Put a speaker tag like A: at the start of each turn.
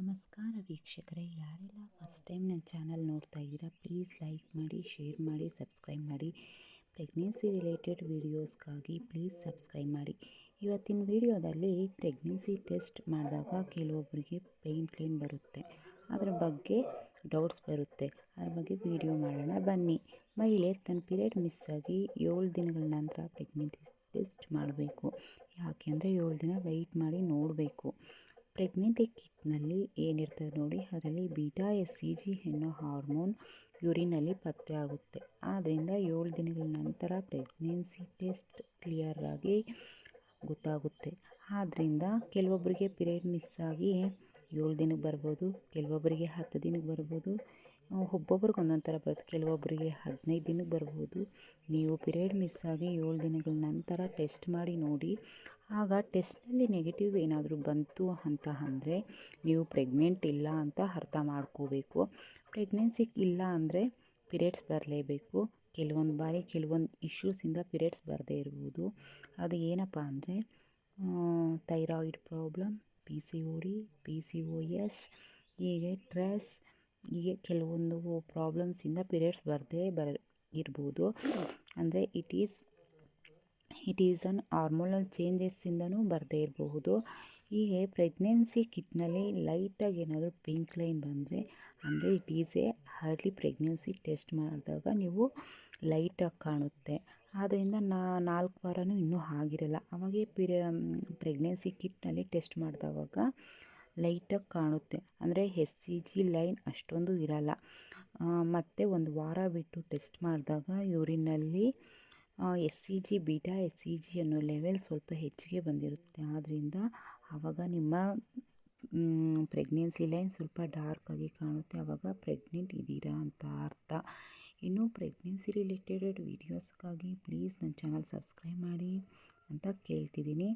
A: ನಮಸ್ಕಾರ ವೀಕ್ಷಕರೇ, ಯಾರೆಲ್ಲ ಫಸ್ಟ್ ಟೈಮ್ ನನ್ನ ಚಾನಲ್ ನೋಡ್ತಾ ಇದ್ದೀರಾ ಪ್ಲೀಸ್ ಲೈಕ್ ಮಾಡಿ, ಶೇರ್ ಮಾಡಿ, ಸಬ್ಸ್ಕ್ರೈಬ್ ಮಾಡಿ. ಪ್ರೆಗ್ನೆನ್ಸಿ ರಿಲೇಟೆಡ್ ವೀಡಿಯೋಸ್ಗಾಗಿ ಪ್ಲೀಸ್ ಸಬ್ಸ್ಕ್ರೈಬ್ ಮಾಡಿ. ಇವತ್ತಿನ ವಿಡಿಯೋದಲ್ಲಿ ಪ್ರೆಗ್ನೆನ್ಸಿ ಟೆಸ್ಟ್ ಮಾಡಿದಾಗ ಕೆಲವೊಬ್ಬರಿಗೆ ಪೇನ್ ಬರುತ್ತೆ, ಅದರ ಬಗ್ಗೆ ಡೌಟ್ಸ್ ಬರುತ್ತೆ. ಅದ್ರ ಬಗ್ಗೆ ವಿಡಿಯೋ ಮಾಡೋಣ ಬನ್ನಿ. ಮಹಿಳೆ ತನ್ನ ಪೀರಿಯಡ್ ಮಿಸ್ ಆಗಿ 7 ದಿನಗಳ ನಂತರ ಪ್ರೆಗ್ನೆನ್ಸಿ ಟೆಸ್ಟ್ ಮಾಡಬೇಕು. ಯಾಕೆ ಅಂದರೆ 7 ದಿನ ವೆಯ್ಟ್ ಮಾಡಿ ನೋಡಬೇಕು. ಪ್ರೆಗ್ನೆಂಟಿ ಕಿಟ್ನಲ್ಲಿ ಏನಿರ್ತದೆ ನೋಡಿ, ಅದರಲ್ಲಿ β-HCG ಎನ್ನೋ ಹಾರ್ಮೋನ್ ಯೂರಿನಲ್ಲಿ ಪತ್ತೆ ಆಗುತ್ತೆ. ಆದ್ದರಿಂದ 7 ದಿನಗಳ ನಂತರ ಪ್ರೆಗ್ನೆನ್ಸಿ ಟೆಸ್ಟ್ ಕ್ಲಿಯರ್ ಆಗಿ ಗೊತ್ತಾಗುತ್ತೆ. ಆದ್ದರಿಂದ ಕೆಲವೊಬ್ಬರಿಗೆ ಪೀರಿಯಡ್ ಮಿಸ್ ಆಗಿ 7 ದಿನಕ್ಕೆ ಬರ್ಬೋದು, ಕೆಲವೊಬ್ಬರಿಗೆ 10 ದಿನಕ್ಕೆ ಬರ್ಬೋದು, ಒಬ್ಬೊಬ್ರಿಗೆ ಒಂದೊಂದು ಥರ ಬರುತ್ತೆ. ಕೆಲವೊಬ್ಬರಿಗೆ 15 ದಿನಕ್ಕೆ ಬರ್ಬೋದು. ನೀವು ಪೀರಿಯಡ್ ಮಿಸ್ ಆಗಿ 7 ದಿನಗಳ ನಂತರ ಟೆಸ್ಟ್ ಮಾಡಿ ನೋಡಿ. ಆಗ ಟೆಸ್ಟ್ನಲ್ಲಿ ನೆಗೆಟಿವ್ ಏನಾದರೂ ಬಂತು ಅಂತ ಅಂದರೆ ನೀವು ಪ್ರೆಗ್ನೆಂಟ್ ಇಲ್ಲ ಅಂತ ಅರ್ಥ ಮಾಡ್ಕೋಬೇಕು. ಪ್ರೆಗ್ನೆನ್ಸಿ ಇಲ್ಲ ಅಂದರೆ ಪೀರಿಯಡ್ಸ್ ಬರಲೇಬೇಕು. ಕೆಲವೊಂದು ಬಾರಿ ಕೆಲವೊಂದು ಇಶ್ಯೂಸಿಂದ ಪೀರಿಯಡ್ಸ್ ಬರದೇ ಇರ್ಬೋದು. ಅದು ಏನಪ್ಪ ಅಂದರೆ ಥೈರಾಯ್ಡ್ ಪ್ರಾಬ್ಲಮ್, PCOD, PCOS, ಹೀಗೆ ಸ್ಟ್ರೆಸ್, ಹೀಗೆ ಕೆಲವೊಂದು ಪ್ರಾಬ್ಲಮ್ಸಿಂದ ಪೀರಿಯಡ್ಸ್ ಬರದೇ ಇರ್ಬೋದು. ಅಂದರೆ ಇಟ್ ಈಸ್ ಅನ್ ಹಾರ್ಮೋನಲ್ ಚೇಂಜಸ್ಸಿಂದನೂ ಬರದೇ ಇರಬಹುದು. ಹೀಗೆ ಪ್ರೆಗ್ನೆನ್ಸಿ ಕಿಟ್ನಲ್ಲಿ ಲೈಟಾಗಿ ಏನಾದರೂ ಪಿಂಕ್ ಲೈನ್ ಬಂದರೆ ಅಂದರೆ it is A early pregnancy. Test ಮಾಡಿದಾಗ ನೀವು ಲೈಟಾಗಿ ಕಾಣುತ್ತೆ. ಆದ್ದರಿಂದ 4 ವಾರನೂ ಇನ್ನೂ ಆಗಿರಲ್ಲ, ಅವಾಗೇ ಪ್ರೆಗ್ನೆನ್ಸಿ ಕಿಟ್ನಲ್ಲಿ ಟೆಸ್ಟ್ ಮಾಡಿದವಾಗ ಲೈಟಾಗಿ ಕಾಣುತ್ತೆ. ಅಂದರೆ HCG ಲೈನ್ ಅಷ್ಟೊಂದು ಇರಲ್ಲ. ಮತ್ತು 1 ವಾರ ಬಿಟ್ಟು ಟೆಸ್ಟ್ ಮಾಡಿದಾಗ ಯೂರಿನಲ್ಲಿ HCG β-HCG ಅನ್ನೋ ಲೆವೆಲ್ ಸ್ವಲ್ಪ ಹೆಚ್ಚಿಗೆ ಬಂದಿರುತ್ತೆ. ಆದ್ದರಿಂದ ಆವಾಗ ನಿಮ್ಮ ಪ್ರೆಗ್ನೆನ್ಸಿ ಲೈನ್ ಸ್ವಲ್ಪ ಡಾರ್ಕಾಗಿ ಕಾಣುತ್ತೆ. ಆವಾಗ ಪ್ರೆಗ್ನೆಂಟ್ ಇದ್ದೀರಾ ಅಂತ ಅರ್ಥ. ಇನ್ನು ಪ್ರೆಗ್ನೆನ್ಸಿ ರಿಲೇಟೆಡ್ ವೀಡಿಯೋಸ್ಗಾಗಿ ಪ್ಲೀಸ್ ನನ್ನ ಚಾನಲ್ ಸಬ್ಸ್ಕ್ರೈಬ್ ಮಾಡಿ ಅಂತ ಕೇಳ್ತಿದ್ದೀನಿ.